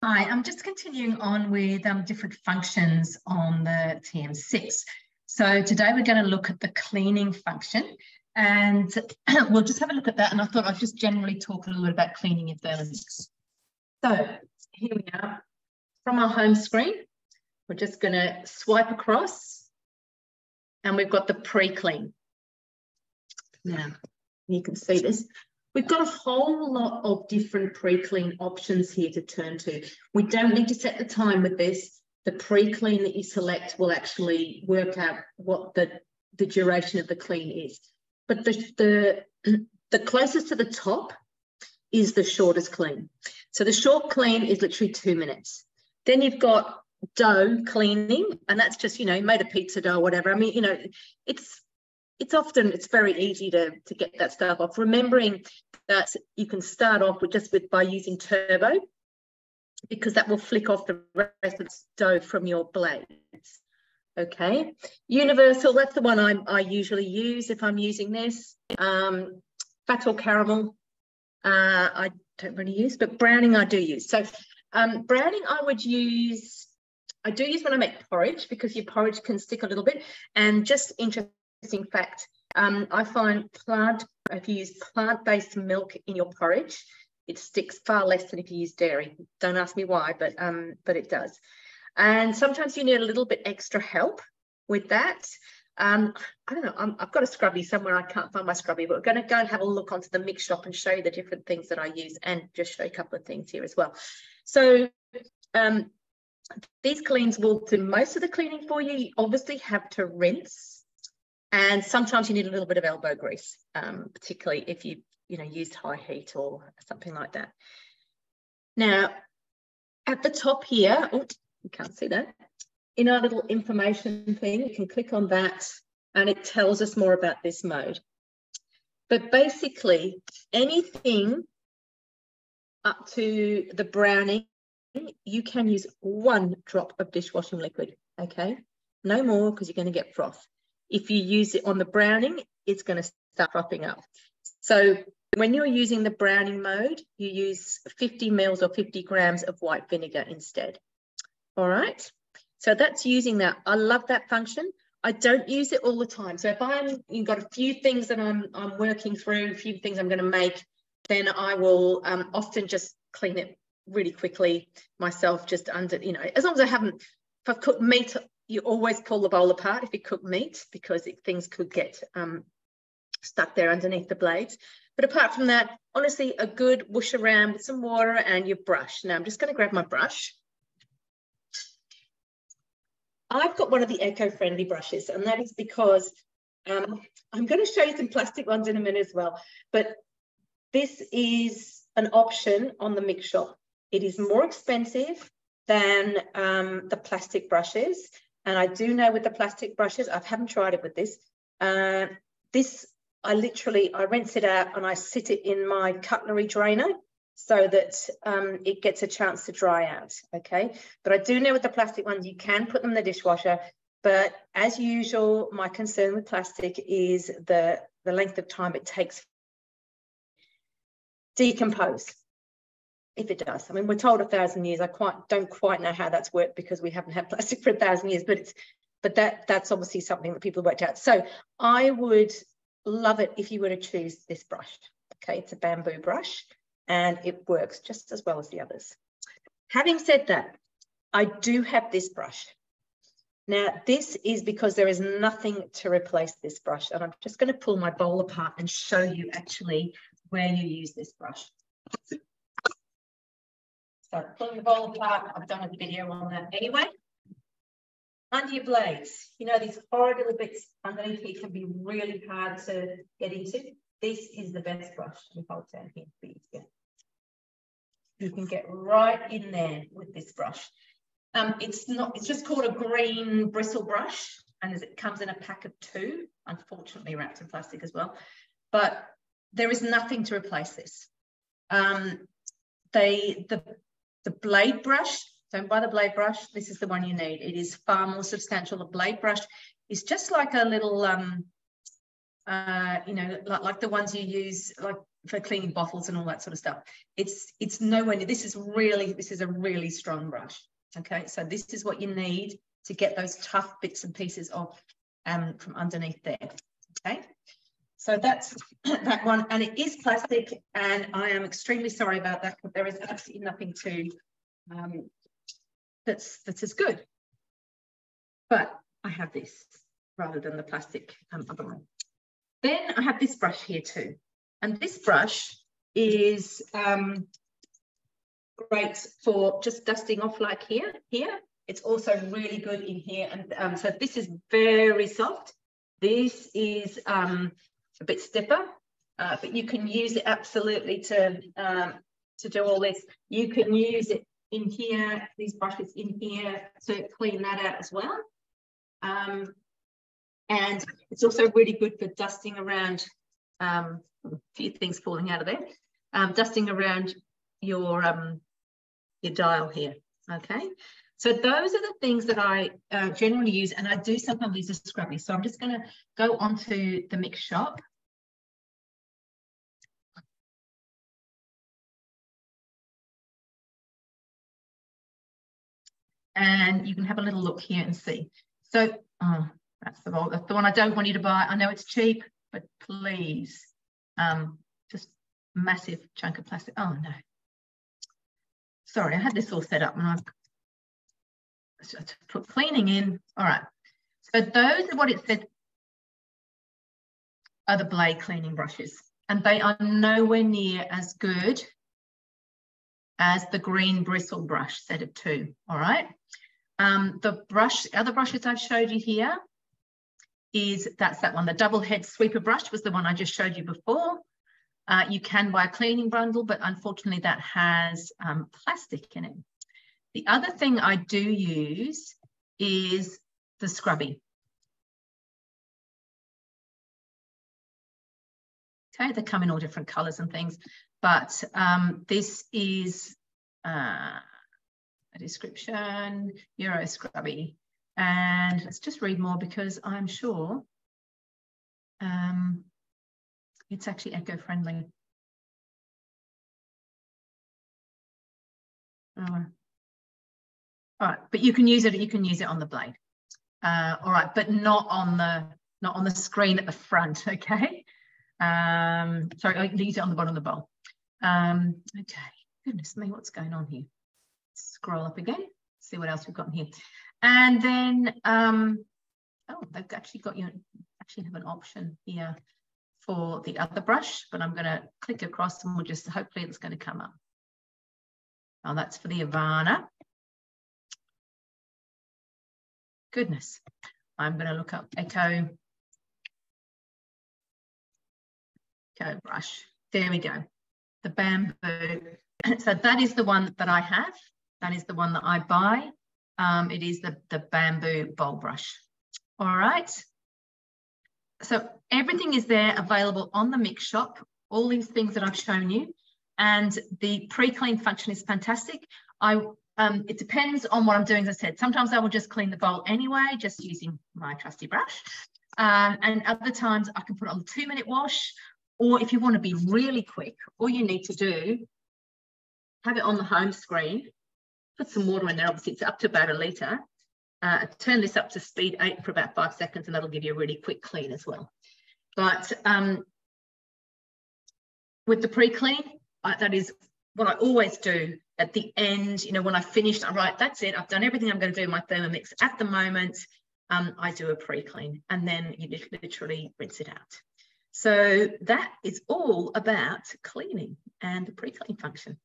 Hi, I'm just continuing on with different functions on the TM6. So today we're going to look at the cleaning function, and we'll just have a look at that. And I thought I'd just generally talk a little bit about cleaning your thermomix. So here we are from our home screen. We're just going to swipe across, and we've got the pre-clean. Now you can see this. We've got a whole lot of different pre-clean options here to turn to. We don't need to set the time with this. The pre-clean that you select will actually work out what the duration of the clean is. But the closest to the top is the shortest clean. So the short clean is literally 2 minutes. Then you've got dough cleaning, and that's just, you know, made a pizza dough or whatever. I mean, you know, it's very easy to get that stuff off. Remembering that you can start off by using turbo, because that will flick off the rest of the dough from your blades. Okay, universal, that's the one I usually use if I'm using this. Fat or caramel, I don't really use, but browning I do use. So browning I do use when I make porridge, because your porridge can stick a little bit. And just interesting fact, I find if you use plant-based milk in your porridge, it sticks far less than if you use dairy. Don't ask me why, but it does. And sometimes you need a little bit extra help with that. I don't know, I've got a scrubby somewhere. I can't find my scrubby, but we're going to go and have a look onto the mix shop and show you the different things that I use, and just show you a couple of things here as well. So these cleans will do most of the cleaning for you. You obviously have to rinse, and sometimes you need a little bit of elbow grease, particularly if you used high heat or something like that. Now, at the top here, oh, you can't see that. In our little information thing, you can click on that, and it tells us more about this mode. But basically, anything up to the browning, you can use 1 drop of dishwashing liquid, okay? No more, because you're going to get froth. If you use it on the browning, it's going to start frothing up. So when you're using the browning mode, you use 50 mils or 50 grams of white vinegar instead. All right, so that's using that. I love that function. I don't use it all the time. So if you've got a few things that I'm working through, a few things I'm going to make, then I will often just clean it really quickly myself, just under, as long as if I've cooked meat, you always pull the bowl apart if you cook meat, because things could get stuck there underneath the blades. But apart from that, honestly, a good whoosh around with some water and your brush. Now I'm just going to grab my brush. I've got one of the eco-friendly brushes, and that is because I'm going to show you some plastic ones in a minute as well. But this is an option on the mix shop. It is more expensive than the plastic brushes. And I do know with the plastic brushes, I haven't tried it with this. I rinse it out and I sit it in my cutlery drainer so that it gets a chance to dry out, okay? But I do know with the plastic ones, you can put them in the dishwasher. But as usual, my concern with plastic is the length of time it takes to decompose, if it does. I mean, we're told 1,000 years. I don't quite know how that's worked, because we haven't had plastic for 1,000 years, but that's obviously something that people worked out. So I would love it if you were to choose this brush. Okay, it's a bamboo brush, and it works just as well as the others. Having said that, I do have this brush. Now, this is because there is nothing to replace this brush, and I'm just going to pull my bowl apart and show you actually where you use this brush. So pulling the bowl apart, I've done a video on that anyway. Under your blades, these horrid little bits underneath here can be really hard to get into. This is the best brush. Let me hold it down here for you to get. You can get right in there with this brush. It's just called a green bristle brush, and it comes in a pack of 2, unfortunately wrapped in plastic as well. But there is nothing to replace this. The blade brush, don't buy the blade brush. This is the one you need. It is far more substantial. The blade brush is just like a little, like the ones you use, like for cleaning bottles and all that sort of stuff. It's nowhere near. This is a really strong brush. Okay, so this is what you need to get those tough bits and pieces off from underneath there. Okay, so that's that one, and it is plastic, and I am extremely sorry about that, but there is absolutely nothing to that's as good. But I have this rather than the plastic other one. Then I have this brush here too, and this brush is great for just dusting off like here. It's also really good in here, and so this is very soft. This is a bit stiffer, but you can use it absolutely to do all this. You can use it in here, these brushes in here, to clean that out as well. And it's also really good for dusting around, a few things falling out of there, dusting around your dial here, okay? So those are the things that I generally use, and I do sometimes use a scrubby. So I'm just going to go onto the mix shop. And you can have a little look here and see. So, oh, that's the one I don't want you to buy. I know it's cheap, but please, just massive chunk of plastic. Oh no. Sorry, I had this all set up and I've put cleaning in. All right. So those are what it said are the blade cleaning brushes, and they are nowhere near as good as the green bristle brush set of 2. All right. The other brushes I've showed you here that's that one. The double head sweeper brush was the one I just showed you before. You can buy a cleaning bundle, but unfortunately that has plastic in it. The other thing I do use is the scrubby. Okay, they come in all different colors and things, but this is a description, Euro Scrubby. And let's just read more because I'm sure it's actually eco-friendly. All right, but you can use it on the blade. All right, but not on the screen at the front, okay? Sorry, I use it on the bottom of the bowl. Okay, goodness me, what's going on here? Scroll up again, see what else we've got in here. And then, oh, they've actually got you actually have an option here for the other brush, but I'm going to click across and we'll just, hopefully it's going to come up. Oh, that's for the Ivana. Goodness, I'm going to look up Eco brush. There we go. The bamboo. So that is the one that I have. That is the one that I buy. It is the bamboo bowl brush. All right. So everything is there available on the mix shop. All these things that I've shown you, and the pre-clean function is fantastic. It depends on what I'm doing. As I said, sometimes I will just clean the bowl anyway, just using my trusty brush. And other times I can put it on the 2-minute wash, or if you want to be really quick, all you need to do, have it on the home screen, put some water in there. Obviously, it's up to about 1 litre. Turn this up to speed 8 for about 5 seconds, and that'll give you a really quick clean as well. But with the pre-clean, that is what I always do at the end. You know, when I finished, I'm right, that's it. I've done everything I'm going to do in my Thermomix at the moment. I do a pre-clean, and then you literally rinse it out. So that is all about cleaning and the pre-clean function.